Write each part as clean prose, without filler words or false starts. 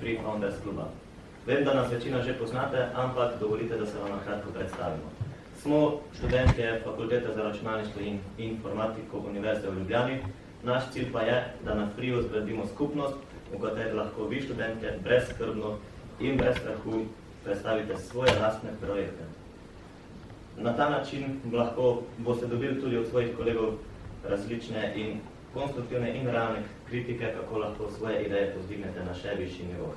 Free Founders kluba. Vem, da nas večina že poznate, ampak dovolite, da se vam na kratko predstavimo. Smo študentje Fakultete za računalništvo in informatiko Univerze v Ljubljani. Naš cilj pa je, da na Freeu zgradimo skupnost, v kateri lahko vi študentje brezskrbno in brez strahu predstavite svoje lastne projekte. Na ta način lahko boste dobili tudi od svojih kolegov različne in konstruktivne in realne kritike, kako lahko svoje ideje povzdignete na še višji nivo.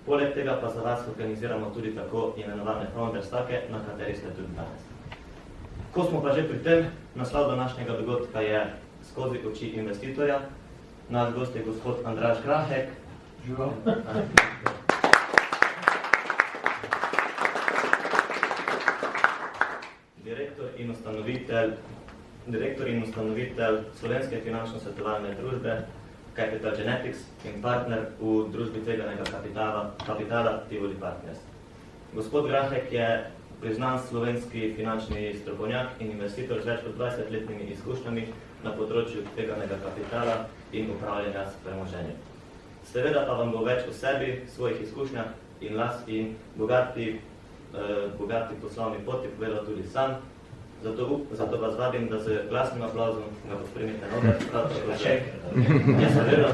Poleg tega pa za vas organiziramo tudi tako imenovane Founders Take, na kateri ste tudi danes. Ko smo pa že pri tem, naslov današnjega dogodka je Skozi oči investitorja. Naš gost je gospod Andraž Grahek. Živo. Direktor in ustanovitelj Slovenske finančno-svetovalne družbe Capital Genetics in partner v družbi tveganega kapitala Tivoli Partners. Gospod Grahek je priznan slovenski finančni strokovnjak in investitor z več kot 20-letnimi izkušnjami na področju tveganega kapitala in upravljanja s premoženjem. Seveda pa vam bo več o sebi, svojih izkušnjah in bogati poslovni poti povedal tudi sam. Zato vas vabim, da z glasnim aplauzom ga pospremite noge. Ja, seveda,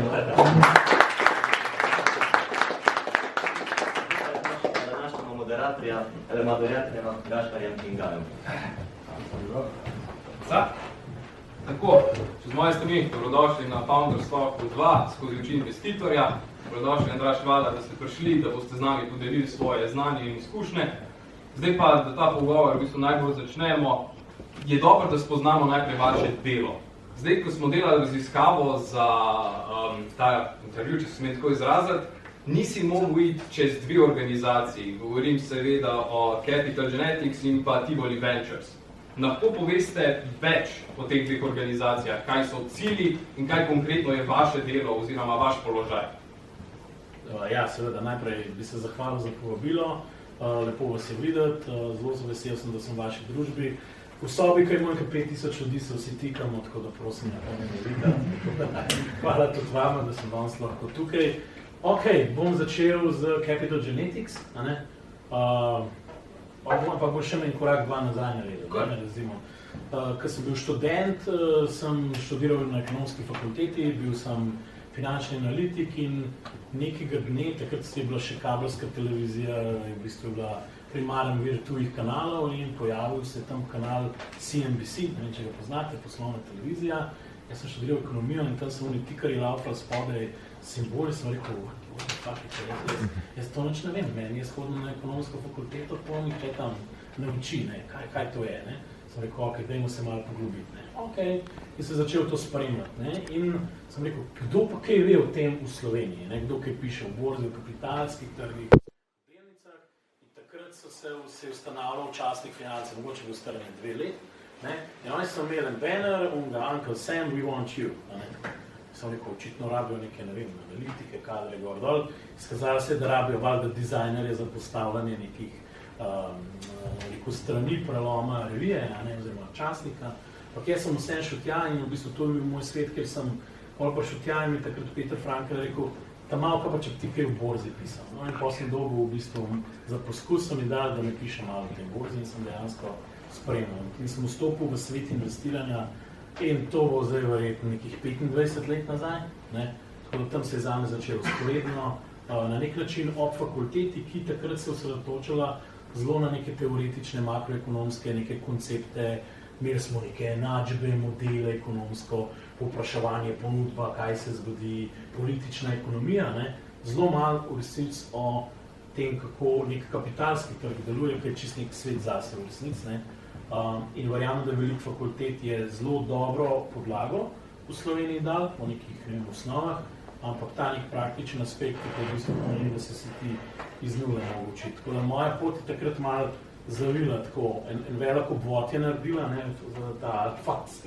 današnjemu moderatorja Gašparjem Kingajem. Tako, z moje strani, dobrodošli na Founders Talk 2 skozi oči investitorja. Dobrodošli, Andraž, hvala, da ste prišli, da boste z nami podelili svoje znanje in izkušnje. Zdaj pa, da ta pogovor v bistvu najbolj začnemo, je dobro, da spoznamo najprej vaše delo. Zdaj, ko smo delali raziskavo za ta intervju, če se smem tako izraziti, nisi mogel iti čez dve organizaciji. Govorim seveda o Capital Genetics in pa Tivoli Ventures. Lahko poveste več o teh dveh organizacijah, kaj so cilji in kaj konkretno je vaše delo oziroma vaš položaj? Ja, seveda, najprej bi se zahvalil za povabilo. Lepo vas je videti, zelo vesel sem, da sem v vaši družbi. V sobi, kaj manj kot 5000 ljudi se vsi tikamo, tako da prosim, da ne vidite. Hvala tudi vama, da sem danes lahko tukaj. Ok, bom začel z Capital Genetics, pa bo še en korak dva nazaj naredil. Ko sem bil študent, sem študiral na ekonomski fakulteti, bil sem finančni analitik in nekega dne, takrat je bila še kabelska televizija, v bistvu bila primaren vir tujih kanalov in pojavil se tam kanal CNBC, ne vem, če ga poznate, poslovna televizija. Jaz sem študiral ekonomijo in tam so oni tikari laufali spodaj simboli, sem rekel, jaz to nič ne vem, meni je shodno na ekonomsko fakulteto, to nihče tam ne uči, kaj to je. Sem rekel, ok, dajmo se malo poglobiti. Ok, in sem začel to spremljati. In sem rekel, kdo pa kaj ve o tem v Sloveniji? Kdo kaj piše v borzi, v kapitalskih trgih, v delnicah. In takrat se je ustanavljal časnik Finance, mogoče bil star 2 let. In oni so imeli en banner, Uncle Sam, we want you. Sem rekel, očitno rabijo neke, ne vem, analitike, kadre, gor dol. Skazalo se je, da rabijo valjda dizajnerje za postavljanje nekih strani preloma revije, oziroma časnika. Jaz sem vsem šel tja in v bistvu to je bil moj svet, ker sem prišel tja in mi takrat Peter Frankel rekel, ta malka pa če bi ti kaj v borzi pisal. In potem sem dobil v bistvu za poskus, so mi dali, da mi pišem malo v tej borzi in sem dejansko spremljal. In sem vstopil v svet investiranja in to bo zdaj verjetno nekih 25 let nazaj. Tako da tam se je zame začelo sporedno na nek način ob fakulteti, ki takrat se osredotočila zelo na neke teoretične, makroekonomske, neke koncepte, imeli smo neke enačbe, modele ekonomsko, povpraševanje, ponudba, kaj se zgodi, politična ekonomija, zelo malo v resnici o tem, kako nek kapitalski trg deluje, kaj je čist nek svet zase v resnici. In verjamem, da veliko fakultet je zelo dobro podlago v Sloveniji dal, po nekih osnovah, ampak ta nek praktičen aspekt, ki je v bistvu pomeni, da se ti iz nule mogo učiti. Tako da moja pot je takrat malo zavila, tako en veliko obvod je naredila, za ta fac.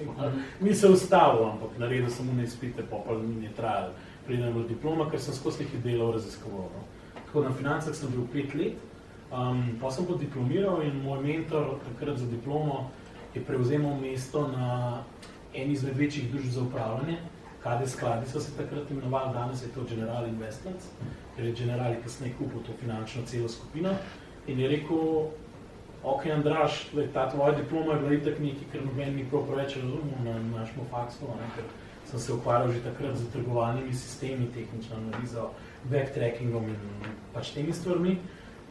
Ni se ustavil, ampak naredil sem v izpite, pa mi je trajalo preden bila diploma, ker sem skozi nekaj delov raziskoval. Tako na financah sem bil 5 let, pa sem podiplomiral in moj mentor takrat za diplomo je prevzemal mesto na eni izmed večjih družb za upravljanje, KD skladi so se takrat imenovali, danes je to General Investments, ker je General kasneje kupil to finančno celo skupino in je rekel, ok, Andraž, ta tvoja diploma je bila itak nekaj, ker noben mi prav preveč razumel na našemu faksu, ker sem se ukvarjal že takrat z trgovalnimi sistemi, tehnično analizo, backtrackingom in pač temi stvarmi.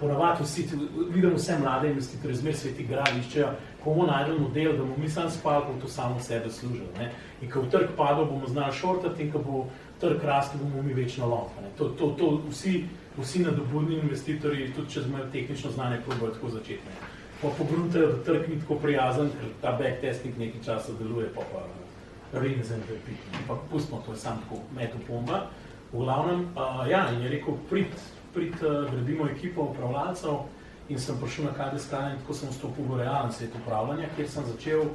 Ponavadi vsi, vidim vse mlade investitorje, zmer svet igrali, iščejo, ko bomo najdel model, da bomo mi sam spali, bo to samo sebe služil. In ko v trg padel, bomo znali šortati in ko bo trg rastel, bomo mi večno lonka. To vsi nadobudni investitorji, tudi če imajo tehnično znanje, probajo tako začeti. Pa pogruntajo, da trg ni tako prijazen, ker ta backtesting nekaj časa deluje, pa rinzen repeat. Pa pustimo, to je samo tako metopomba. V glavnem, in je rekel, gradimo ekipo upravljalcev in sem prišel na KD skladi in tako sem vstopil v realen svet upravljanja, kjer sem začel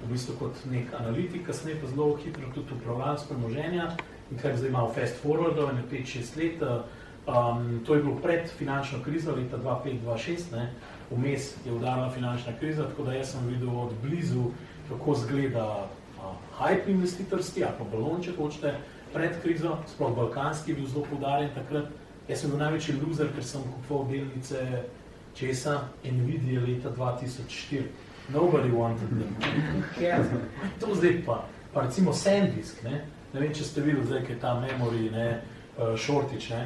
v bistvu kot nek analitik, kasneje pa zelo hitro tudi upravljalec premoženja in kar zdaj malo fast forwardov, 5-6 let. To je bilo pred finančno krizo, leta 2005-2006, vmes je udarila finančna kriza, tako da jaz sem videl od blizu, kako zgleda hype investitorski, ali pa balon, če hočete, pred krizo, sploh balkanski je bil zelo poudarjen takrat. Jaz sem bil največji loser, ker sem kupoval delnice česa Nvidia leta 2004. Nobody wanted them. To zdaj pa recimo SanDisk, ne vem, če ste videli zdaj, kaj je ta memory, shortage,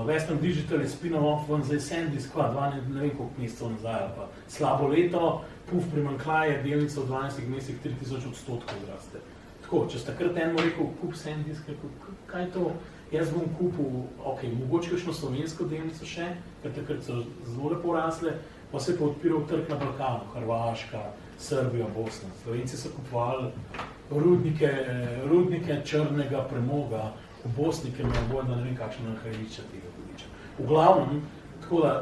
Western Digital je spin-off ven, zdaj SanDisk, ne vem koliko mesecev nazaj, pa slabo leto, primanjkljaje, delnica v 12 mesecih 3000% zraste. Tako, če sta takrat enemu rekel, kup SanDisk, kaj je to? Jaz bom kupil, mogoče kakšno slovensko delnico še, ker takrat so zelo lepo rasle, pa se je pa odpiral trg na Balkanu, Hrvaška, Srbija, Bosna. Slovenci so kupovali rudnike črnega premoga v Bosni, ker imajo bolj, da ne vem kakšno nahajališče tega hudiča. V glavnem, tako da,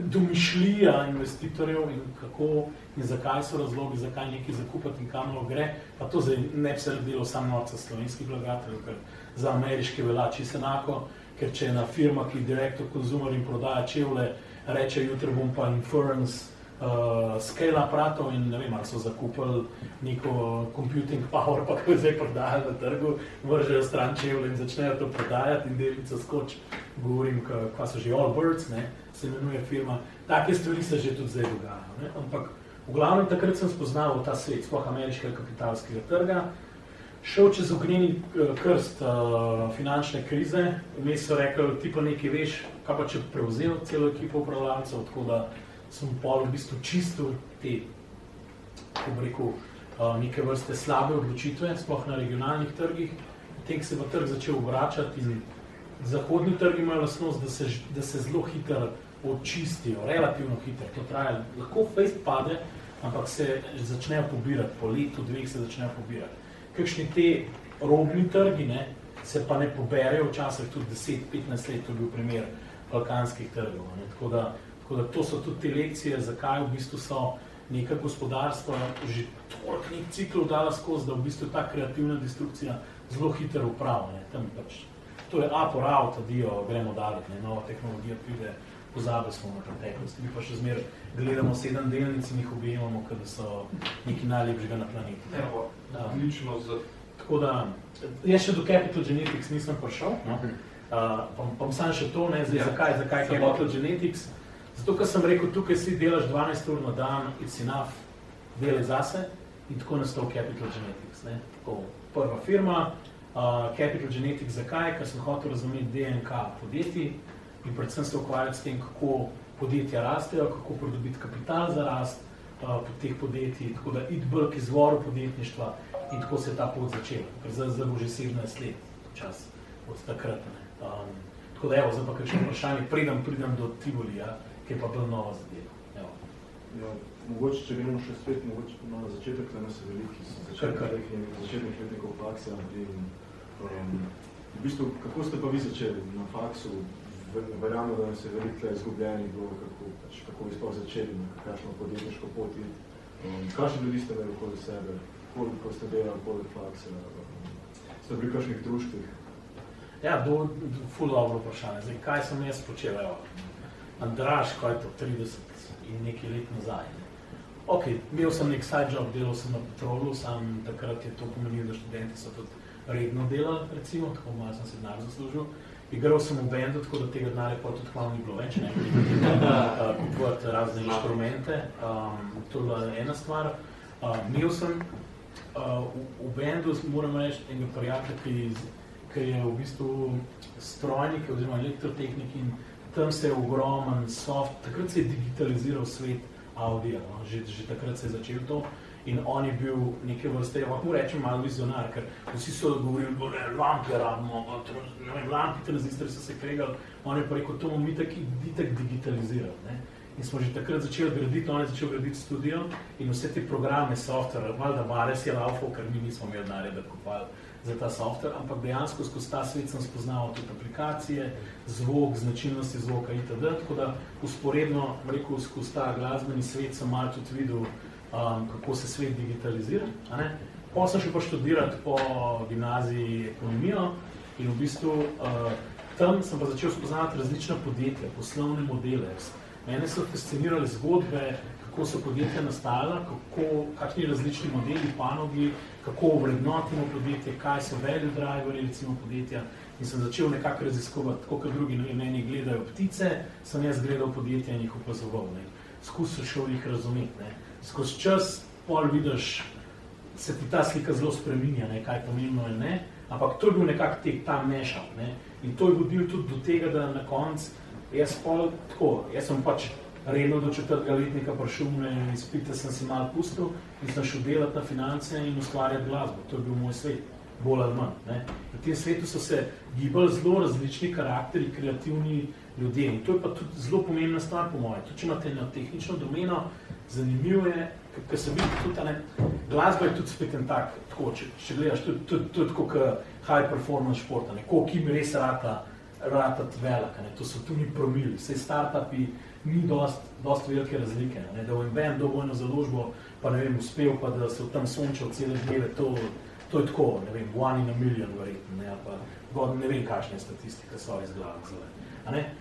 domišljija investitorjev in kako in zakaj so razlogi, zakaj nekaj zakupati in kam gre, pa to zdaj ne bi se delo samo norca slovenskih vlagateljev, ker za ameriške velja čisto enako, ker če je ena firma, ki direct to consumer in prodaja čevlje, reče, jutri bom pa Inference scale aparatov in ne vem, ali so zakupili neko computing power, pa ko zdaj prodajajo na trgu, vržejo stran čevlje in začnejo to prodajati in delnico skoči. Govorim, kva so že Allbirds, se imenuje firma. Take stvari se že tudi zdaj dogajajo. Ampak v glavnem takrat sem spoznal ta svet, sploh ameriškega kapitalskega trga, šel čez ognjeni krst finančne krize, vmes so rekli, ti pa nekaj veš, kaj pa če prevzel celo ekipo upravljalcev, tako da sem pol v bistvu čistil te, kako bi rekel, neke vrste slabe odločitve, sploh na regionalnih trgih, potem se pa trg začel obračati in zahodni trgi imajo lastnost, da se zelo hitro očistijo, relativno hitro, to traja, lahko fejst pade, ampak se začnejo pobirati, po letu, dveh se začnejo pobirati. Kakšni te robni trgi, se pa ne poberejo, včasih tudi 10-15 let, to je bil primer balkanskih trgov. Tako da to so tudi te lekcije, zakaj v bistvu so neka gospodarstva že toliko nek ciklov dala skozi, da v bistvu ta kreativna destrukcija zelo hitro upravlja. Tam pač, to je apor out, adijo, gremo dalje, nova tehnologija pride, pozabi smo na preteklosti. Mi pa še zmer gledamo 7 delnic in jih objemamo, kada so nekaj najlepšega na planetu. Odlično za... Tako da, jaz še do Capital Genetics nisem prišel, pa sam še to, zdaj zakaj Capital Genetics? Zato, ker sem rekel, tukaj si delaš 12 ur na dan, it's enough, delaj zase in tako nastal Capital Genetics. Tako, prva firma, Capital Genetics, zakaj? Ker sem hotel razumeti DNK podjetij in predvsem se ukvarjati s tem, kako podjetja rastejo, kako pridobiti kapital za rast teh podjetij, tako da iti bolj k izvoru podjetništva in tako se je ta pot začela, ker zdaj bo že 17 let čas od takrat. Tako da evo, zdaj pa kakšno vprašanje, pridem do Tivolija, ki je pa bolj nova zadeva. Ja, mogoče, če gremo še spet, mogoče na začetek, da nas je veliki, začetnih letnikov faksa in v bistvu, kako ste pa vi začeli na faksu? Verjamem, da nas je veliko izgubljenih bilo, kako vi sploh začeli, kakšno podjetniško poti, kakšni ljudi ste imeli okoli sebe, koliko ste delali poleg faksa, ste bili kakšnih društvih? Ja, ful dobro vprašanje. Zdaj, kaj sem jaz počel? Andraž, kaj je to, 30 in nekaj let nazaj. Ok, imel sem nek side job, delal sem na Petrolu, sam takrat je to pomenilo, da študenti so tudi redno delali, recimo, tako malo sem se denar zaslužil. Igral sem v bendu, tako da tega denarja pa tudi hvala ni bilo več, ne, kupovati razne inštrumente. To je bila ena stvar. Imel sem v bendu, moram reči, enega prijatelja, ki je v bistvu strojnik oziroma elektrotehnik in tam se je ogromen soft, takrat se je digitaliziral svet Audija, no? že takrat se je začel to. In on je bil neke vrste, lahko rečem malo vizionar, ker vsi so govorili, da lampe rabimo, lampi, tranzistori so se kregali, on je pa rekel, to bomo mi itak digitalizirali. Ne? In smo že takrat začeli graditi, on je začel graditi studio in vse te programe, software, valjda Vares je laufal, ker mi nismo imeli denarja, da kupovali za ta software, ampak dejansko skozi ta svet sem spoznaval tudi aplikacije, zvok, značilnosti zvoka itd. Tako da usporedno, rekel, skozi ta glasbeni svet sem malo tudi videl, kako se svet digitalizira. Potem sem šel pa študirati po gimnaziji ekonomijo in v bistvu tam sem pa začel spoznavati različna podjetja, poslovne modele. Mene so fascinirale zgodbe, kako so podjetja nastajala, kakšni različni modeli, panogi, kako vrednotimo podjetje, kaj so value driveri, recimo podjetja. In sem začel nekako raziskovati, tako kot drugi meni gledajo ptice, sem jaz gledal podjetja in jih opazoval. Skušal šel jih razumeti. Ne. Skozi čas pol vidiš, se ti ta slika zelo spreminja, ne, kaj pomembno je ne, ampak to je bil nekako ta mešal. Ne. In to je vodil tudi do tega, da na koncu jaz sem pač redno do 4. letnika prišel na izpite, sem si malo pustil in sem šel delati na finance in ustvarjati glasbo. To je bil moj svet, bolj ali manj. Ne. V tem svetu so se gibali zelo različni karakteri, kreativni ljudje in to je pa tudi zelo pomembna stvar po moje. Tudi če imate eno tehnično domeno, zanimivo je, ker se vidi tudi, glasba je tudi spet en tak, tako, če gledaš, to je tako kot high performance športa, koliko jim res ratati velika, to so tu ni promili, vse startupi ni dost velike razlike, ne, da v en band dovoljno založbo, pa ne vem, uspel pa, da se v tam sončal cele dneve, to je tako, ne vem, 1 in a million verjetno, ne, pa god ne vem, kakšne statistike so iz glave zle.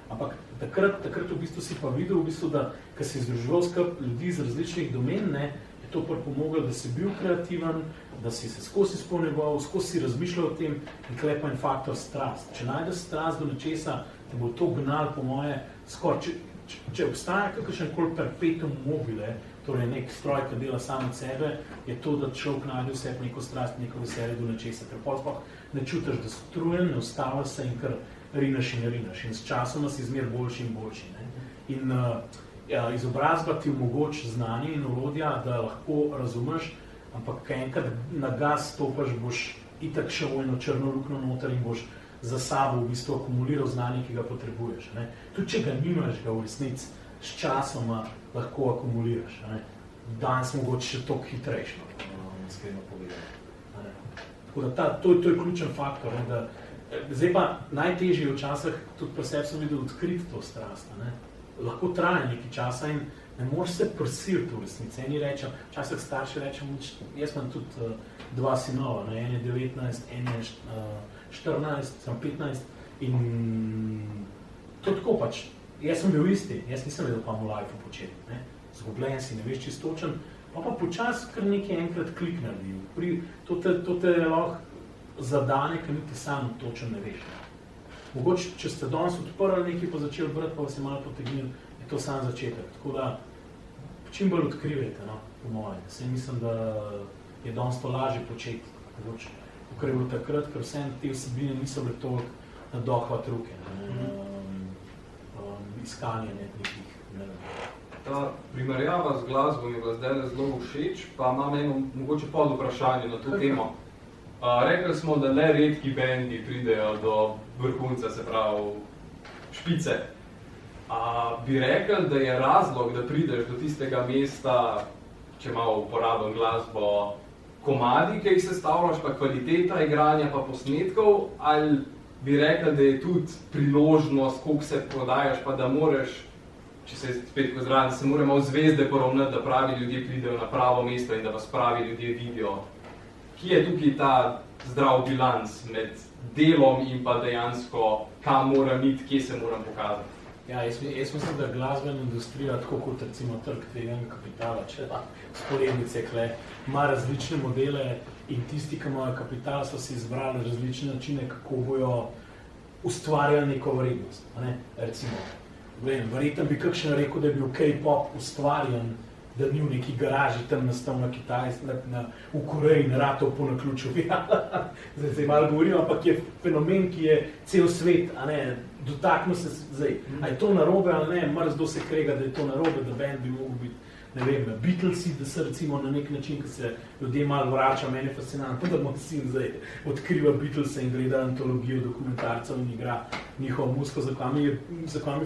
Ampak takrat v bistvu si pa videl, v bistvu, da ko si združeval skup ljudi iz različnih domen, ne, je to pripomoglo, da si bil kreativen, da si se skozi izpolnjeval, skozi si razmišljal o tem in tukaj pa en faktor strast. Če najdeš strast do nečesa, te bo to gnal po moje skoraj. Če obstaja kakršenkoli perpetuum mobile, torej nek stroj, ki dela sam od sebe, je to, da človek najde vse neko strast, neko veselje do nečesa. Ker potem ne čutiš, da si utrujen, ne ustaviš se in kar rinaš in rinaš. In s časoma si zmer boljši in boljši. Ne? In izobrazba ti omogoči znanje in orodja, da lahko razumeš, ampak kaj enkrat na gas stopaš, boš itak šel v eno črno luknjo noter in boš za sabo v bistvu akumuliral znanje, ki ga potrebuješ. Ne? Tudi če ga nimaš, ga v resnici s časoma lahko akumuliraš. Ne? Danes mogoče še toliko hitrejšno, iskreno povedano. Tako da to je ključen faktor. Ne? Da, zdaj pa najtežje je včasih, tudi pri sebi sem videl, odkriti to strast. Ne? Lahko traja nekaj časa in ne moreš se prisiliti v resnici. Eni rečem, včasih starši rečem, jaz imam tudi 2 sinova, ne? En je 19, en je 14, sem 15 in to tako pač. Jaz sem bil isti, jaz nisem vedel, pa mu life početi. Zgubljen si, ne veš čistočen, pa počas kar nekaj enkrat klik naredi. To te lahko zadane, ker niti sam točen ne veš. Mogoče, če ste danes odprli nekaj, pa začeli brati, pa vas je malo potegnil, je to sam začetek. Tako da čim bolj odkrivajte, no, po mojem. Saj mislim, da je danes to lažje početi, mogoče, kakor je bilo takrat, ker vse te vsebine niso bile toliko na dohvat ruke. Iskanje nekih, ne vem. Ta primerjava z glasbo mi je bila zdaj zelo všeč, pa imam eno mogoče pod vprašanje na to temo. Rekli smo, da le redki bendi pridejo do vrhunca, se pravi špice. Bi rekel, da je razlog, da prideš do tistega mesta, če malo uporabim glasbo, komadi, ki jih sestavljaš, pa kvaliteta igranja, pa posnetkov, ali bi rekel, da je tudi priložnost, koliko se prodajaš, pa da moreš, če se spet pozdravi, se moramo v zvezde poravnati, da pravi ljudje pridejo na pravo mesto in da vas pravi ljudje vidijo. Kje je tukaj ta zdrav bilans med delom in pa dejansko, kam moram iti, kje se moram pokazati? Ja, jaz mislim, da glasbena industrija, tako kot recimo trg tveganega kapitala, če da sporednice, ima različne modele in tisti, ki imajo kapital, so si izbrali različne načine, kako bojo ustvarjali neko vrednost. Ne? Recimo, verjetno bi kakšen rekel, da je bil K-pop ustvarjen, da ni v neki garaži tam nastal na Kitajsku, v Koreji in ratov po naključju. Zdaj malo govorim, ampak je fenomen, ki je cel svet, dotaknil se zdaj. A je to narobe ali ne, mrzdo se krega, da je to narobe, da band bi mogel biti, ne vem, Beatlesi, da se recimo na nek način, ki se ljudje malo vrača, meni je fascinantno, da moj sin zdaj odkriva Beatlese in gleda antologijo dokumentarcev in igra njihovo muziko, za kaj mi je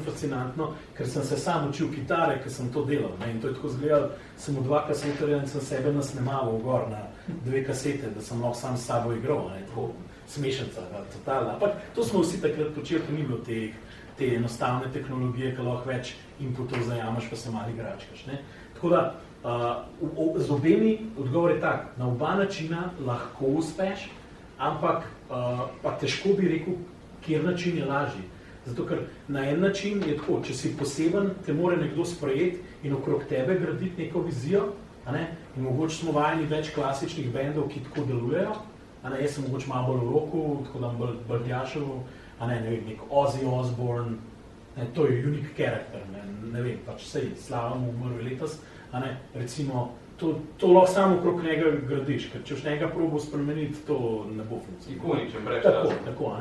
fascinantno, ker sem se sam učil kitare, ker sem to delal, ne? In to je tako izgledal, sem v 2 kasetarja in sem sebe nasnemaval gor na 2 kasete, da sem lahko sam s sabo igral, ne? Tako smešenca, totalna. Ampak to smo vsi takrat počeli, ker ni bilo te enostavne tehnologije, ki lahko več inputov zajamaš, pa se malo igračkaš, ne? Tako da, z obemi odgovor je tak, na oba načina lahko uspeš, ampak pa težko bi rekel, kjer način je lažji. Zato, ker na en način je tako, če si poseben, te more nekdo sprejeti in okrog tebe graditi neko vizijo, in mogoče smo vajeni več klasičnih bendov, ki tako delujejo, jaz sem mogoče malo bolj v roku, tako da bolj Tjašev, ne vem, nek Ozzy Osbourne, to je unique character, ne vem, pač sej Slavom umrl letos, recimo, to lahko samo okrog njega gradiš, ker če už njega probo spremeniti, to ne bo funkcionirati. Ikoničen brez časa. Tako,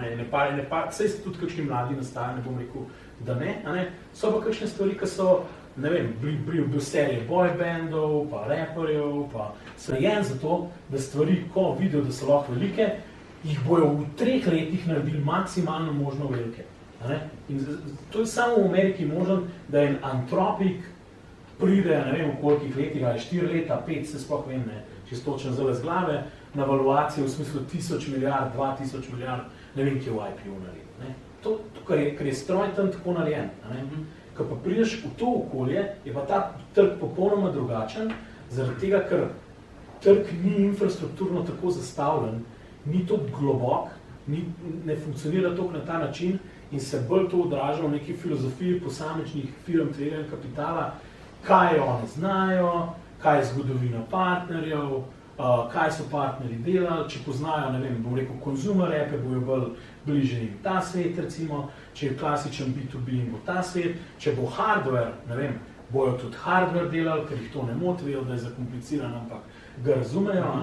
sej se tudi kakšni mladi nastajajo, ne bom rekel, da ne, so pa kakšne stvari, ki so, ne vem, bil serije boybandov, pa raperjev, pa srejen za to, da stvari, ko vidijo, da so lahko velike, jih bojo v 3 letih naredili maksimalno možno velike. In to je samo v Ameriki možen, da en Antropik pride, ne vem v kolikih letih, ali 4 leta, 5, se sploh vem, čisto točno zelo z glave, na valuacijo v smislu 1000 milijard, 2000 milijard, ne vem, ki je v IPO naredil. To, kar je stroj tam tako narejen. Ko pa prideš v to okolje, je pa ta trg popolnoma drugačen, zaradi tega, ker trg ni infrastrukturno tako zastavljen, ni toliko globok, ne funkcionira toliko na ta način in se bolj to odraža v neki filozofiji posamečnih firm tveganega kapitala, kaj oni znajo, kaj je zgodovina partnerjev, kaj so partnerji delali, če poznajo, ne vem, bom rekel, consumer appe, bojo bolj bliže jim ta svet, recimo, če je klasičen B2B in bo ta svet, če bo hardware, ne vem, bojo tudi hardware delali, ker jih to ne moti, vejo, da je zakompliciran, ampak ga razumejo,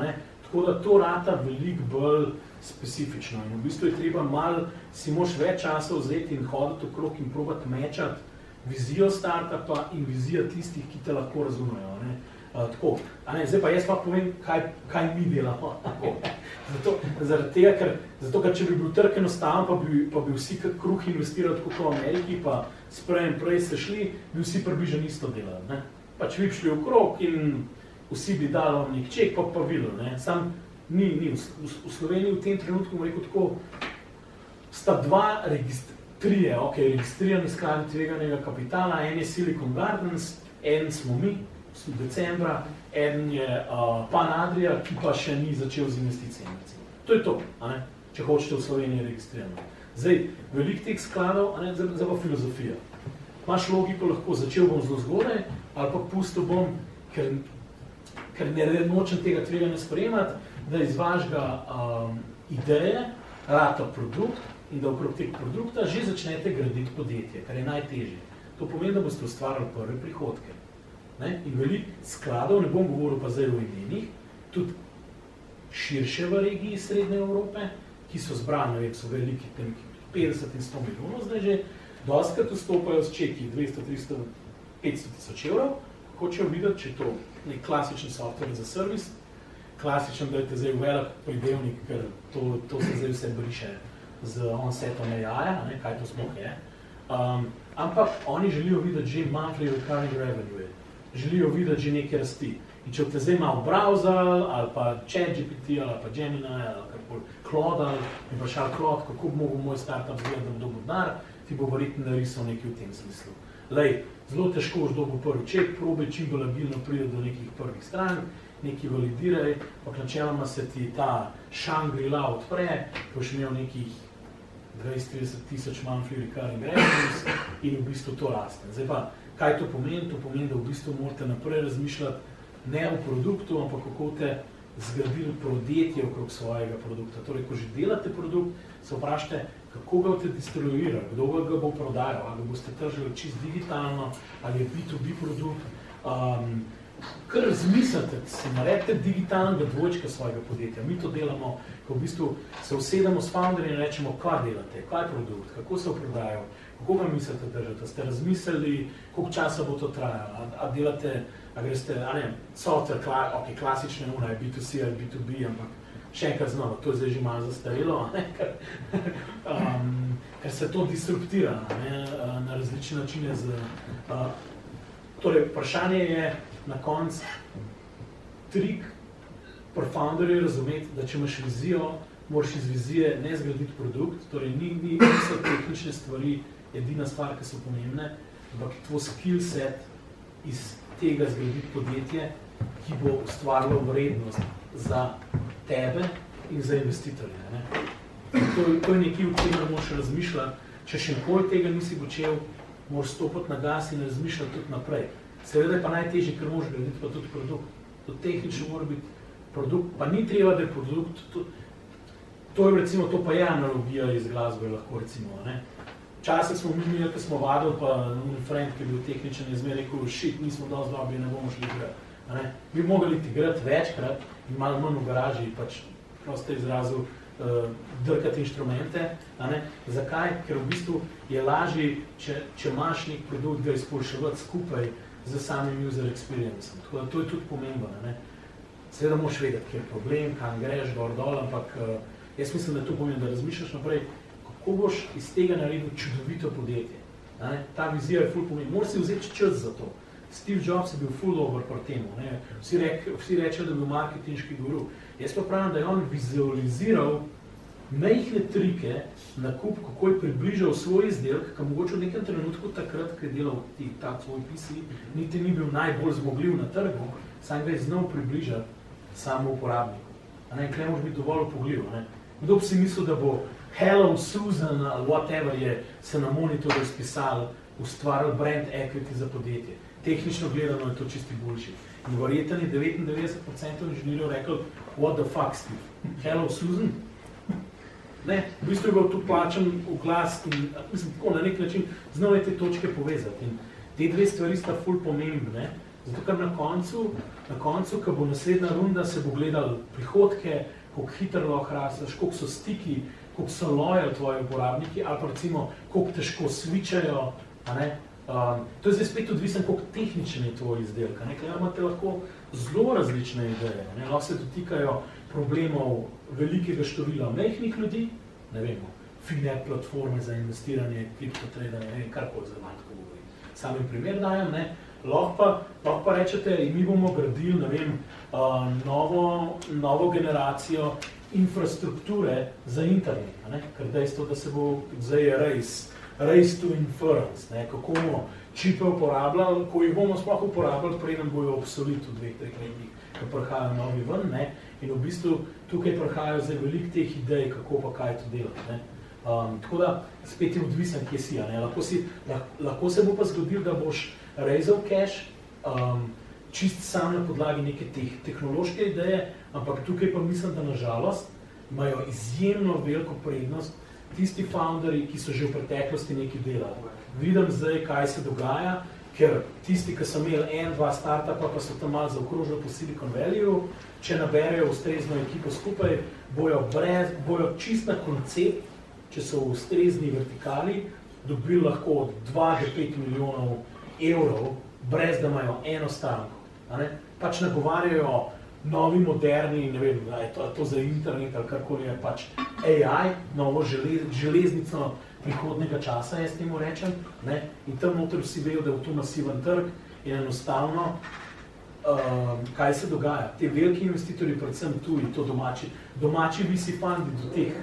tako da to rata veliko bolj specifično in v bistvu je treba malo, si moš več časa vzeti in hoditi okrog in probati mečati vizijo startupa in vizijo tistih, ki te lahko razumejo. Tako. Zdaj pa jaz pa povem, kaj mi delamo. Zaradi tega, ker če bi bil trg enostaven, pa bi vsi kruh investirali tako v Ameriki, pa prej se šli, bi vsi približno isto delali. Pač vi bi šli okrog in vsi bi dali nek ček, pa videli. Sam ni. V Sloveniji v tem trenutku, bom rekel tako, sta 2 registrirani skladi tveganega kapitala, en je Silicon Gardens, en smo mi, decembra, en je Pan Adria, ki pa še ni začel z investicijami. To je to, če hočete v Sloveniji registrirano. Zdaj, veliko teh skladov, zdaj pa filozofija. Imaš logiko, lahko začel bom zelo zgodaj, ali pa pustil bom, ker ne nočem tega tveganja sprejemati, da iz vašega ideje rata produkt, in da okrog tega produkta že začnete graditi podjetje, kar je najtežje. To pomeni, da boste ustvarjali prve prihodke. In veliko skladov, ne bom govoril pa zdaj o imenih, tudi širše v regiji Srednje Evrope, ki so zbrani, ne vem, so veliki, 50 in 100 milijonov zdaj že, dostikrat vstopajo s čeki 200, 300, 500 tisoč evrov, hočejo videti, če je to nek klasičen software za servis, klasičen, da je zdaj velik pridevnik, ker to se zdaj vse briše z onsetom AI, kaj to sploh je. Ampak oni želijo videti že monthly recurring revenue, želijo videti že neke rasti. In če te zdaj malo browser, ali pa ChatGPT, ali pa Gemini, ali karkoli, Claude, in vprašal Claude, kako bi mogel moj startup zgledati, da bo dobil denar, ti bo verjetno narisal nekaj v tem smislu. Zelo težko boš dobil prvi ček, probaj čim bolj agilno pride do nekih prvih strank, nekaj validiraj, pa načeloma se ti ta Shangri-La odpre, boš imel nekih 20-30 tisoč monthly recurring revenues in v bistvu to raste. Zdaj pa, kaj to pomeni? To pomeni, da v bistvu morate naprej razmišljati ne o produktu, ampak kako te zgradili podjetje okrog svojega produkta. Torej, ko že delate produkt, se vprašajte, kako ga boste distribuirali, kdo ga bo prodajal, ali ga boste tržili čist digitalno, ali je B2B produkt. Kar razmislite, si naredite digitalnega dvojčka svojega podjetja. Mi to delamo, ko v bistvu se usedemo s founderji in rečemo, kaj delate, kaj je produkt, kako se prodajo, kako ga mislite držati, ste razmislili, koliko časa bo to trajalo, a delate, a greste, a ne, software, ok, klasične je B2C ali B2B, ampak še enkrat znova, to je zdaj že malo zastarelo, ker se to disruptira na različne načine. Torej, vprašanje je na koncu trik pri founderju razumeti, da če imaš vizijo, moraš iz vizije ne zgraditi produkt, torej niso tehnične stvari edina stvar, ki so pomembne, ampak tvoj skill set iz tega zgraditi podjetje, ki bo ustvarilo vrednost za tebe in za investitorje. To je nekaj, o čemer moraš razmišljati. Če še nikoli tega nisi počel, moraš stopiti na gas in razmišljati tudi naprej. Seveda je pa najtežje, ker moraš graditi pa tudi produkt. To tehnično mora biti produkt, pa ni treba, da je produkt. To je recimo, to pa je analogija iz glasbe, lahko recimo. Včasih smo mi imeli, ko smo vadili, pa friend, ki je bil tehničen, je zmeraj rekel, shit, nismo dosti dobri, ne bomo šli igrati. Bi mogli igrati večkrat in malo manj v garaži, pač prosto izrazil drkati inštrumente. Zakaj? Ker v bistvu je lažje, če imaš nek produkt, ga izboljševati skupaj z samim user experience-om. Tako da to je tudi pomembno. Seveda moraš vedeti, kje je problem, kam greš, gor dol, ampak jaz mislim, da je to pomembno, da razmišljaš naprej, kako boš iz tega naredil čudovito podjetje. Ta vizija je ful pomembna. Moraš si vzeti čas za to. Steve Jobs je bil full over pri temu. Vsi rečejo, da je bil marketinški guru. Jaz pa pravim, da je on vizualiziral majhne trike na kup, kako je približal svoj izdelek, ki mogoče v nekem trenutku takrat, ko je delal ta svoj PC, niti ni bil najbolj zmogljiv na trgu, sam ga je znal približati samo uporabniku. Kle moraš biti dovolj upogljiv. Kdo bi si mislil, da bo Hello Susan ali whatever je se na monitorju spisal, ustvaril brand equity za podjetje. Tehnično gledano je to čisti bullshit. In verjetno je 99% inženirjev rekel, what the fuck, Steve? Hello Susan? Ne, v bistvu je bil tu plačen v glas in mislim, tako na nek način znal je te točke povezati. In te dve stvari sta ful pomembne, zato ker na koncu, ko bo naslednja runda, se bo gledal prihodke, koliko hitro lahko rasteš, koliko so stiki, koliko so loyal tvoji uporabniki, ali pa recimo, koliko težko switchajo. To je zdaj spet odvisen, koliko tehničen je tvoj izdelek. Imate lahko zelo različne ideje. Lahko se dotikajo problemov velikega števila majhnih ljudi, ne vemo, fine platforme za investiranje, kriptotrader, ne vem, karkoli za malo tako govori. Samim primer dajem, lahko pa rečete, mi bomo gradili, ne vem, novo generacijo infrastrukture za internet, ker dejstvo, da se bo zdaj race to inference, kako bomo čipe uporabljali, ko jih bomo sploh uporabljali, preden bojo obsolit v 2-3 letih, ko prihajajo novi ven, in v bistvu tukaj prihajajo zdaj veliko teh idej, kako pa kaj to delati. Tako da spet je odvisen, kje si. Lahko se bo pa zgodil, da boš rezal cache, čist sam na podlagi neke tehnološke ideje, ampak tukaj pa mislim, da nažalost imajo izjemno veliko prednost tisti founderji, ki so že v preteklosti nekaj delali. Vidim zdaj, kaj se dogaja, ker tisti, ki so imeli 1-2 startupa, pa so tam malo zaokrožili po Silicon Valleyju, če naberejo ustrezno ekipo skupaj, bojo čist na koncept, če so v ustrezni vertikali, dobili lahko od 2 do 5 milijonov evrov, brez da imajo eno stranko. Pač nagovarjajo novi, moderni, ne vem, to za internet ali karkoli je pač AI, novo železnico prihodnega časa, jaz temu rečem, in tam noter vsi vejo, da je to masiven trg in enostavno, kaj se dogaja. Te veliki investitorji, predvsem tuji, to domači VC fundi do teh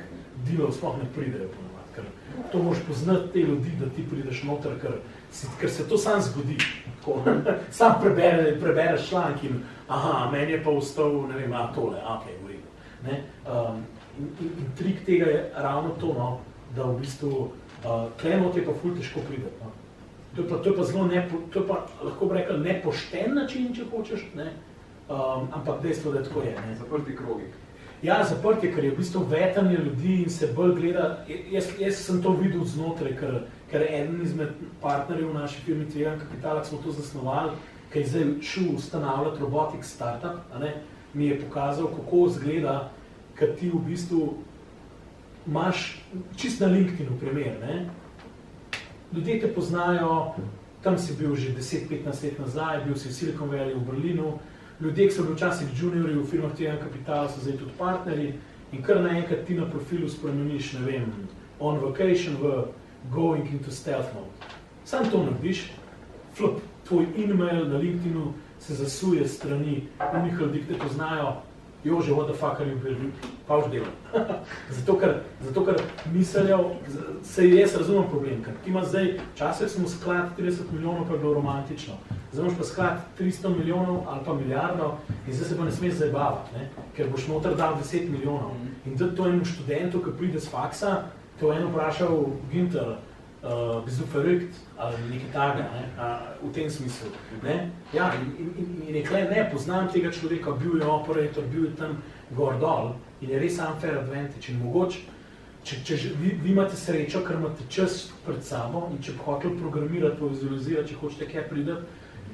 dealov sploh ne pridejo ponovati, ker to moraš poznati te ljudi, da ti prideš noter, ker se to sam zgodi. Sam prebereš članek in meni je pa ostal, ne vem, tole, v redu. In trik tega je ravno to, da v bistvu tle not je pa ful težko prideti. No. To je pa zelo to je pa, lahko bi rekel, nepošten način, če hočeš, ne? Ampak dejstvo, da tako je. Ne? Zaprti krogi. Ja, zaprti, ker je v bistvu vetanje ljudi in se bolj gleda. Jaz sem to videl znotraj, ker eden izmed partnerjev v naši firmi Tvegan Kapital, smo to zasnovali, ki je zdaj šel ustanavljati robotics startup, mi je pokazal, kako izgleda, kad ti v bistvu imaš čist na LinkedInu primer, ne? Ljudje te poznajo, tam si bil že 10-15 let nazaj, bil si v Silicon Valley v Berlinu, ljudje, ki so bili včasih juniorji v firmah Tvegan Kapital, so zdaj tudi partnerji in kar naenkrat ti na profilu spremeniš, ne vem, on vacation v going into stealth mode. Sam to narediš, flop, tvoj e-mail na LinkedInu se zasuje strani unih ljudi, ki te poznajo, Jože, what the fuck are you building? Pa už delam. zato, ker mislijo, se jaz razumem problem, ker ti imaš zdaj, včasih smo sklad 30 milijonov, pa je bilo romantično. Zdaj imaš pa sklad 300 milijonov ali pa milijardo in zdaj se pa ne smeš zabavati, ne? Ker boš noter dal 10 milijonov. In to enemu študentu, ki pride z faksa, to je eno vprašal Ginter, bist du verrückt, ali nekaj takega, ne? V tem smislu. Ne? Ja, in rekle, ne, poznam tega človeka, bil je operator, bil je tam gor dol in je res unfair advantage. In mogoče, če vi imate srečo, ker imate čas pred sabo in če bi hotel programirati, vizualizirati, če hočete kaj prideti,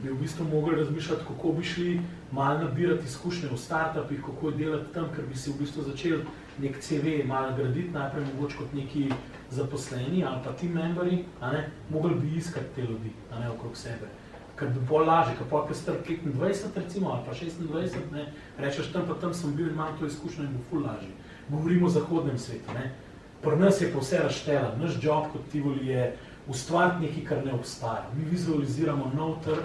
bi v bistvu mogli razmišljati, kako bi šli malo nabirati izkušnje v startupih, kako je delati tam, ker bi si v bistvu začeli nek CV malo graditi, najprej mogoče kot neki zaposleni ali pa team memberi, mogli bi iskati te ljudi, okrog sebe. Ker bi bolj lažje, ker pa star 25 recimo, ali pa 26, ne, rečeš tam pa tam sem bil in imam to izkušnjo in bo ful lažje. Govorimo o zahodnem svetu, ne. Pri nas je pa vse razštela, naš job kot Tivoli je ustvariti nekaj, kar ne obstaja. Mi vizualiziramo nov trg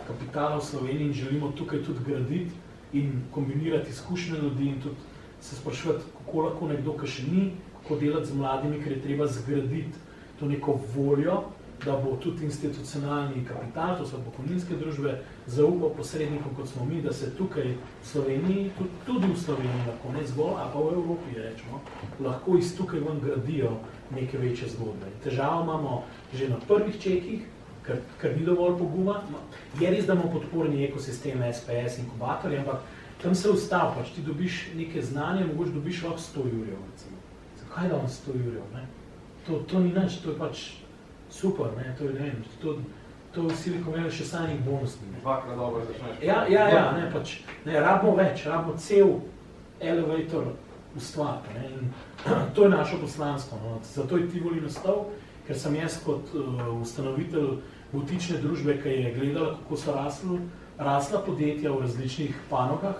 kapitala v Sloveniji in želimo tukaj tudi graditi in kombinirati izkušnje ljudi in tudi se spraševati, kako lahko nekdo, ki še ni, kako delati z mladimi, ker je treba zgraditi to neko voljo, da bo tudi institucionalni kapital, to so pokojninske družbe, zaupal posrednikom, kot smo mi, da se tukaj v Sloveniji, tudi v Sloveniji lahko, ne zgolj, a pa v Evropi rečemo, lahko iz tukaj ven gradijo neke večje zgodbe. Težavo imamo že na prvih čekih, ker ni dovolj poguma. Je res, da imamo podporni ekosistem SPS inkubatorja, ampak tam se ustav, pač ti dobiš neke znanje, mogoče dobiš lahko 100 jurjev, recimo. Zakaj da on 100 jurjev, ne? To ni nič, to je pač super, ne? To je, ne vem, to v Silicon Valley še sajnih bonusni, ne? Dvakrat dobro začneš. Ja, ne, pač, ne, rabimo več, rabimo cel elevator ustvariti, ne? In to je naše poslanstvo, no? Zato je Tivoli nastal, ker sem jaz kot ustanovitelj butične družbe, ki je gledala, kako so rasla podjetja v različnih panogah,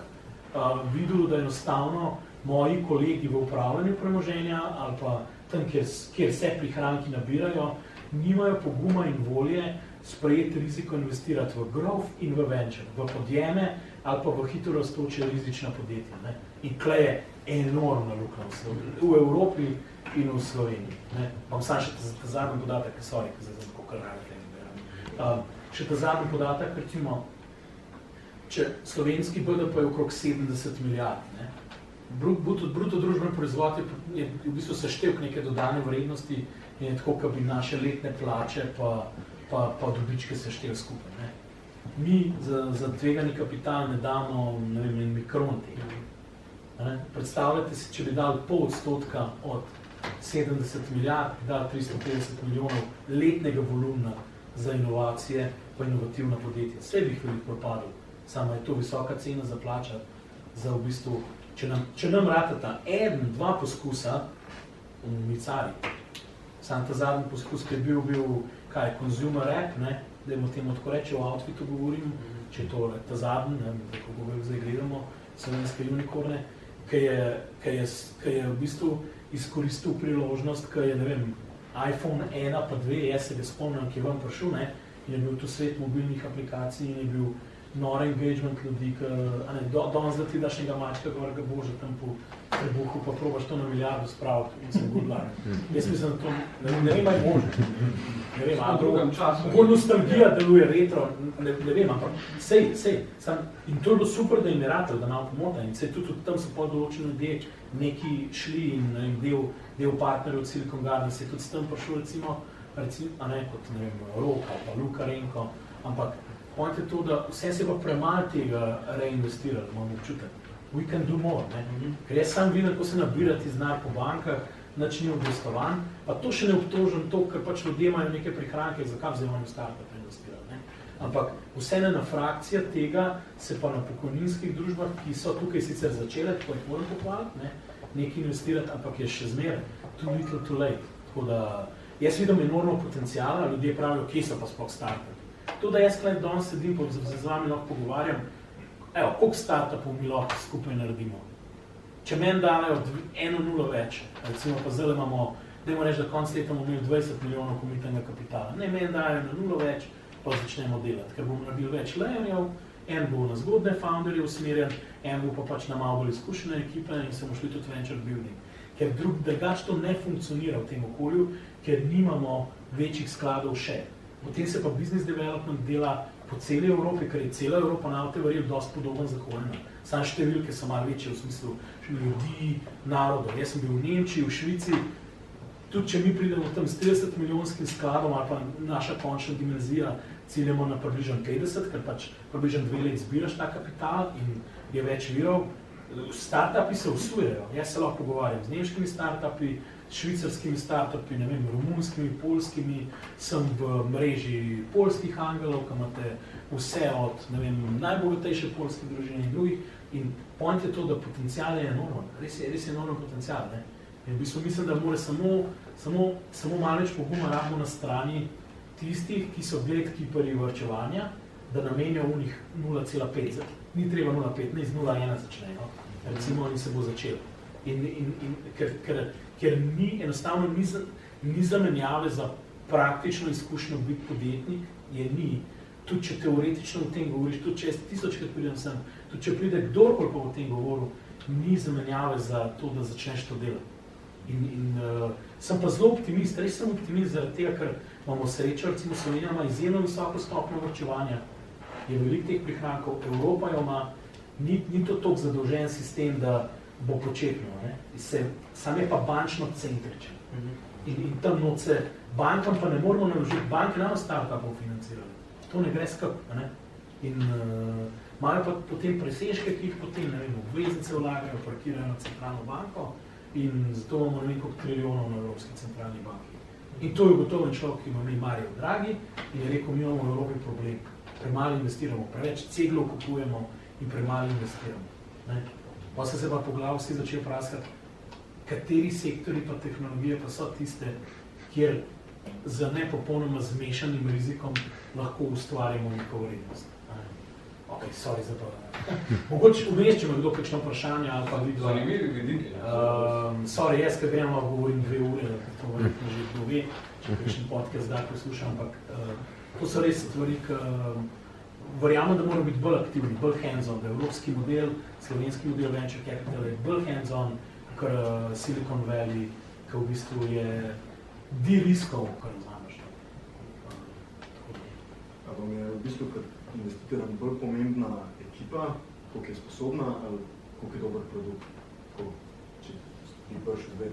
videl, da enostavno moji kolegi v upravljanju premoženja ali pa tam, kjer se prihranki nabirajo, nimajo poguma in volje sprejeti riziko investirati v growth in v venture, v podjeme ali pa v hitro rastoče rizična podjetja. Ne? In tle je enormna luknja v Evropi in v Sloveniji. Ne? Bom sam še ta zadnji podatek, sorry, ker zdaj tako krajate. Še ta zadnji podatek, recimo, če slovenski BDP je okrog 70 milijard, ne? Bruto družbeni proizvod je v bistvu seštevk neke dodane vrednosti in je tako, kot bi naše letne plače pa dobičke sešteli skupaj. Ne? Mi za tvegani kapital ne damo, ne vem, mikron tega. Predstavljate si, če bi dali 0,5% od 70 milijard, bi dali 350 milijonov letnega volumna za inovacije pa inovativna podjetja. Vse bi jih veliko propadlo, samo je to visoka cena za plačati, za v bistvu, če nam ratata 1-2 poskusa v micari, sam ta zadnji poskus, ki je bil kaj, consumer app, ne, da imamo temu tako reči, v outfitu govorim, če je to ta zadnji, ne, kako ga zdaj gledamo, slovenske unikorne, ki je v bistvu izkoristil priložnost, ki je, ne vem, iPhone 1 pa 2, jaz se ga spomnim, ki je vam prišel, ne, in je bil tu svet mobilnih aplikacij in je bil nora engagement ljudi, danes da ti daš nekega mačka gor, ga bože tam po trebuhu, pa probaš to na milijardo spraviti in se good luck. Jaz mislim, da to ne vem, aj može. Ne vem, v drugem času. Bolj nostalgija deluje retro, ne vem, ampak sej, in to je bilo super, da jim je ratel, da nam pomota in sej tudi tam so pol določeni ljudje neki šli in ne vem, del partnerjev od Silicon Garden se je tudi s tem prišel recimo, a ne kot, ne vem, Roka ali pa Luka Renko, ampak point je to, da vse se pa premalo tega reinvestirali, imamo občutek. We can do more, ne? Ker jaz sam vidim, ko se nabirati znar po bankah, nič ni obvestovan, pa to še ne obtožim to, ker pač ljudje imajo neke prihranke, zakaj vzemajo startup investirati, ne? Ampak vseeno na frakcija tega se pa na pokojninskih družbah, ki so tukaj sicer začele, tako jih moram pohvaliti, ne? Nekaj investirati, ampak je še zmeraj too little too late. Tako da jaz vidim enormno potencijala, ljudje pravijo, kje so pa sploh startupi. To, da jaz tukaj danes sedim, pa se z vami lahko pogovarjam, evo, koliko startupov mi lahko skupaj naredimo? Če meni dajo 1-0 več, recimo pa zdaj imamo, dajmo reči, da konc leta bomo imeli 20 milijonov komitnega kapitala, ne, meni dajo 1-0 več, pa začnemo delati, ker bomo naredili več layerjev, en bo na zgodne founderje usmerjen, en bo pa pač na malo bolj izkušene ekipe in se bomo šli tudi venture building. Ker drugače to ne funkcionira v tem okolju, ker nimamo večjih skladov še. Potem se pa business development dela po celi Evropi, ker je cela Evropa na te verjel dosti podoben zahodnjima. Sam številke so malo večje v smislu ljudi, narodov. Jaz sem bil v Nemčiji, v Švici, tudi če mi pridemo tam s 30 milijonskim skladom ali pa naša končna dimenzija ciljamo na približno 50, ker pač približno 2 let zbiraš ta kapital in je več virov. Startupi se usujejo. Jaz se lahko pogovarjam z nemškimi startupi, švicarskimi startupi, ne vem, romunskimi, poljskimi, sem v mreži poljskih angelov, ki imate vse od, ne vem, najbogatejše poljske družine in drugih. In point je to, da potencial je enormen, res je enormen potencial, ne. In v bistvu mislim, da mora samo malo več poguma rabimo na strani tistih, ki so gatekeeperji varčevanja, da namenijo v njih 0,5. Ni treba 0,5, ne iz 0,1 začnejo. Recimo, in se bo začelo. Ker enostavno ni zamenjave za praktično izkušnjo biti podjetnik, je ni. Tudi če teoretično o tem govoriš, tudi če jaz 1000krat pridem sem, tudi če pride kdorkoli pa o tem govoril, ni zamenjave za to, da začneš to delati. Sem pa zelo optimist, res sem optimist zaradi tega, ker imamo srečo, recimo Slovenija ima izjemno visoko stopnjo varčevanja, je veliko teh prihrankov, Evropa jo ima, ni to toliko zadolžen sistem, da bo početno, sam je pa bančno centričen. In tam noce, bankam pa ne moramo naložiti, banke nam startupov financirali, to ne gre skup, in imajo pa potem presežke, ki jih potem, ne vem, obveznice vlagajo, parkirajo na centralno banko in zato imamo nekaj trilijonov na Evropski centralni banki. In to je gotoven človek, ki ima mi Mario Draghi in je rekel, mi imamo v Evropi problem. Premalo investiramo, preveč ceglov kupujemo in premalo investiramo. Pa se pa po glavu vsi začeli vprašati, kateri sektori pa tehnologije pa so tiste, kjer z nepopolnoma zmešanim rizikom lahko ustvarimo neko vrednost. Ok, sorry za to. Mogoče vmes, če ima kdo kakšno vprašanje ali pa vidva. Zanimivi vidiki. Sorry, jaz, ker gremo govorim 2 ure, ker to verjetno že kdo ve, če kakšen podcast zdaj poslušam, ampak to so res stvari, ki verjamem, da moramo biti bolj aktivni, bolj hands-on, da evropski model, slovenski model venture capital je bolj hands-on, kar Silicon Valley, ki v bistvu je de-riskov, kar vzameš. A vam je v bistvu kot investitorom bolj pomembna ekipa, koliko je sposobna ali koliko je dober produkt? Če ti prišel zdaj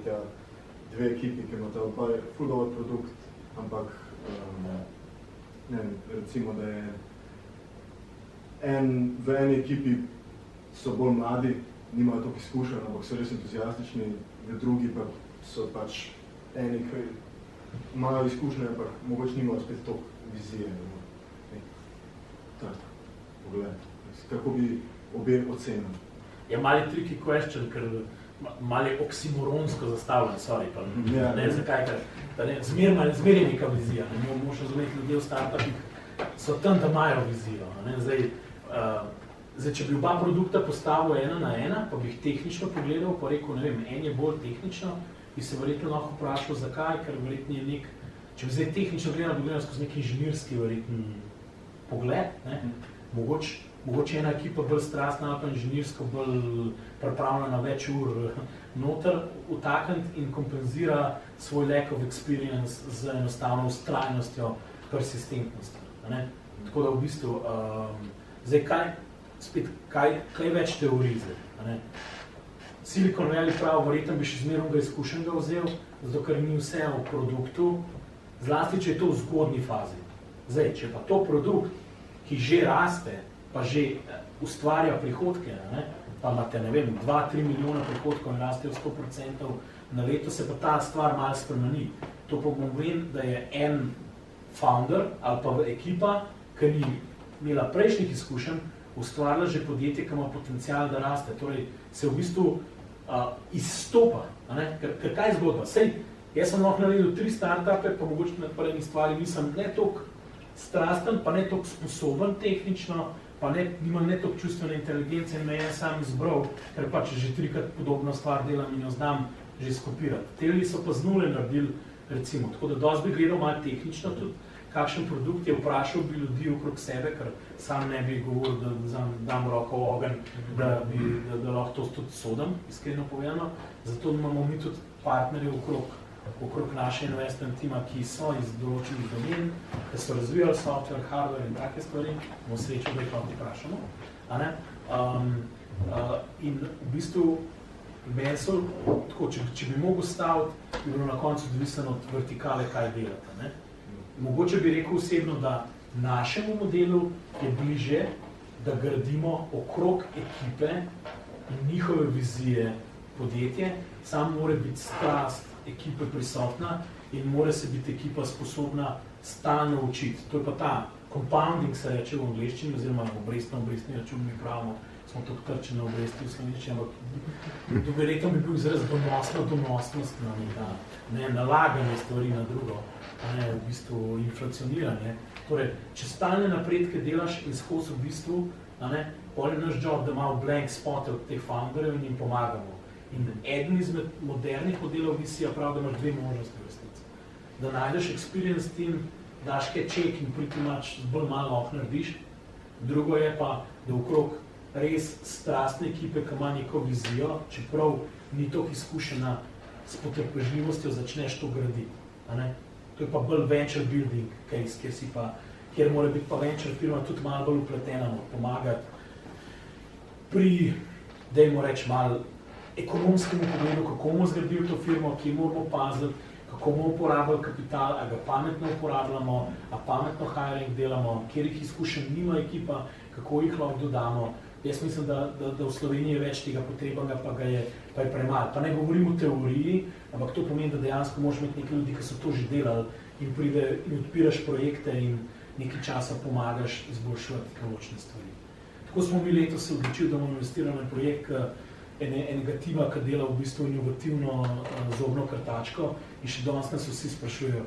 dve ekipi, ki imata oba ful dober produkt, ampak ne vem, recimo, da je v eni ekipi so bolj mladi, nimajo toliko izkušenj, ampak so res entuzijastični, v drugi pa so pač eni, ki imajo izkušnje, ampak mogoče nimajo spet toliko vizije. Tak, pogled. Kako bi obe ocenili? Je mali tricky question, ker malo je oksimoronsko zastavljen, sorry, pa ne zakaj, ker zmer je neka vizija, ne moš razumeti ljudje v startupih, so tam, da imajo vizijo. Zdaj, če bi oba produkta postavil 1:1, pa bi jih tehnično pogledal, pa rekel, ne vem, en je bolj tehnično, bi se verjetno lahko vprašal, zakaj, ker verjetno je nek, če bi zdaj tehnično gledal skozi nek inženirski verjetno pogled, Mogoče ena ekipa bolj strastna ali pa inženirsko bolj pripravljena več ur noter vtakniti in kompenzira svoj lack of experience z enostavno ustrajnostjo, persistentnostjo. Tako da v bistvu, zdaj kaj več teorij zdaj. Silicon Valley prav, verjetno bi še zmerno izkušenega vzel, zato ker ni vse v produktu, zlasti, če je to v zgodnji fazi. Zdaj, če pa to produkt, ki že raste, pa že ustvarja prihodke, pa imate, 2-3 milijona prihodkov in rastejo 100% na leto, se pa ta stvar malo spremeni. To pa pomeni, da je en founder ali pa ekipa, ki ni imela prejšnjih izkušenj, ustvarila že podjetje, ki ima potencial, da raste. Torej, se v bistvu izstopa. Ker kaj je zgodba? Sej, jaz sem lahko naredil 3 startupe, pa mogoče na prvih stvari nisem ne toliko strasten, pa ne toliko sposoben tehnično, pa nimam ne toliko čustvene inteligence in me je sam izbral, ker pač že 3krat podobno stvar delam in jo znam že skopirati. Teli so pa z nule naredili, recimo, tako da dosti bi gledal malo tehnično tudi, kakšen produkt je, vprašal bi ljudi okrog sebe, ker sam ne bi govoril, da dam roko v ogenj, da lahko to tudi sodam, iskreno povedano. Zato imamo mi tudi partnerje okrog naše investment tima, ki so iz določenih domen, ki so razvijali software, hardware in take stvari, bomo srečo, da jih lahko vprašamo. In v bistvu, tako, če bi mogel staviti, bi bilo na koncu odvisen od vertikale, kaj delate. Mogoče bi rekel osebno, da našemu modelu je bliže, da gradimo okrog ekipe in njihove vizije podjetje, samo mora biti strast ekipe prisotna in mora se biti ekipa sposobna stalno učiti. To je pa ta compounding, se reče v angleščini, oziroma obrestni račun, mi pravimo, smo tako trčeni na obresti v slovenščini, ampak verjetno bi bil izraz donosnost na nalaganje stvari na drugo, v bistvu inflacioniranje. Torej, če stalne napredke delaš in skozi v bistvu, pol je naš job, da imamo blank spot od teh founderjev in jim pomagamo. In eden izmed modernih modelov visija prav, da imaš 2 možnosti v resnici. Da najdeš experience team, daš kaj ček in pretty much bolj malo lahko narediš. Drugo je pa, da okrog res strastne ekipe, ki ima neko vizijo, čeprav ni toliko izkušena s potrpežljivostjo, začneš to graditi. To je pa bolj venture building case, kjer mora biti pa venture firma tudi malo bolj upletena, pomagati pri, dajmo reči, malo ekonomskemu pogledu, kako bomo zgradili to firmo, kje moramo paziti, kako bomo uporabljali kapital, a ga pametno uporabljamo, a pametno hiring delamo, kjerih izkušenj nima ekipa, kako jih lahko dodamo. Jaz mislim, da v Sloveniji je več tega potrebnega, pa je premalo. Pa ne govorim o teoriji, ampak to pomeni, da dejansko moraš imeti nekaj ljudi, ki so to že delali in pride in odpiraš projekte in nekaj časa pomagaš izboljšati določene stvari. Tako smo mi letos se odločili, da bomo investirali na projekt enega tima, ki dela v bistvu inovativno zobno krtačko in še danes nas vsi sprašujejo,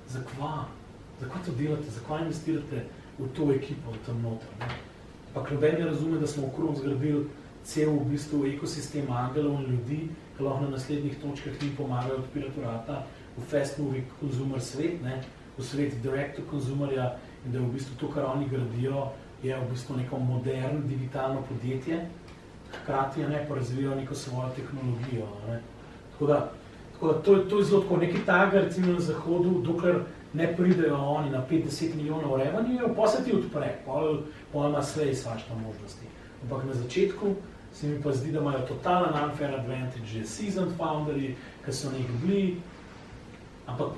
zakaj to delate, zakaj investirate v to ekipo tam noter. Pa noben ne razume, da smo okrog zgradili cel v bistvu ekosistem angelov in ljudi, ki lahko na naslednjih točkah njim pomagajo odpirati vrata v fast-moving consumer svet, v svet direct-to-consumerja in da je v bistvu to, kar oni gradijo, je v bistvu neko moderno digitalno podjetje, hkrati pa razvijajo neko svojo tehnologijo. Tako da to je zelo tako, nekaj takega recimo na zahodu, dokler ne pridejo oni na 5-10 milijonov revenue, pa se ti odpre, pol ima slej svašta možnosti. Ampak na začetku se mi pa zdi, da imajo totalen unfair advantage, seasoned founderji, ki so nekaj bili, ampak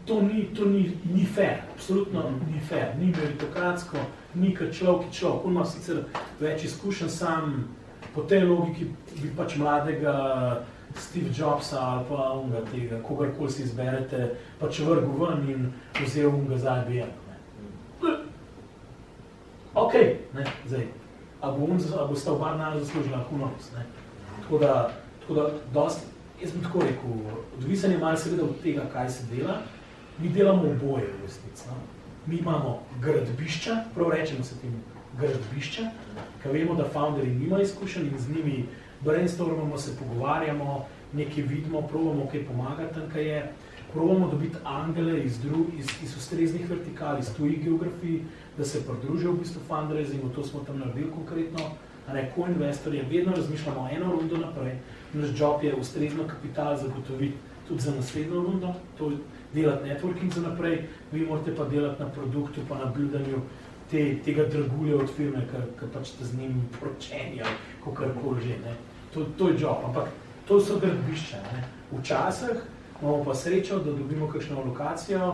to ni fair, absolutno ni fair, ni meritokratsko, ni kot človek. On ima sicer več izkušenj, sam po tej logiki bi pač mladega Steve Jobsa ali pa unga tega, kogarkoli si izberete, pač vrgu ven in vzel unga za IBM. Ok, zdaj, a bo sta oba dna zaslužila hunovis. Tako da dosti, jaz bi tako rekel, odvisen je malo seveda od tega, kaj se dela, mi delamo oboje v resnici. Mi imamo gradbišča, prav rečemo se temu gradbišča, ker vemo, da founderji nima izkušenj in z njimi brainstormamo, se pogovarjamo, nekaj vidimo, probamo kaj pomagati tam, kaj je. probamo dobiti angele iz ustreznih vertikal, iz tujih geografij, da se pridružijo v bistvu fundraisingu, to smo tam naredili konkretno. Co-investorje, vedno razmišljamo eno rundo naprej, naš job je ustrezno kapital zagotoviti tudi za naslednjo rundo, to je delati networking za naprej, vi morate pa delati na produktu, pa na buildanju tega dragulja od firme, ki pač ste z njim poročeni ali kakorkoli že. Ne. To je job, ampak to so gradbišča. Včasih imamo pa srečo, da dobimo kakšno lokacijo,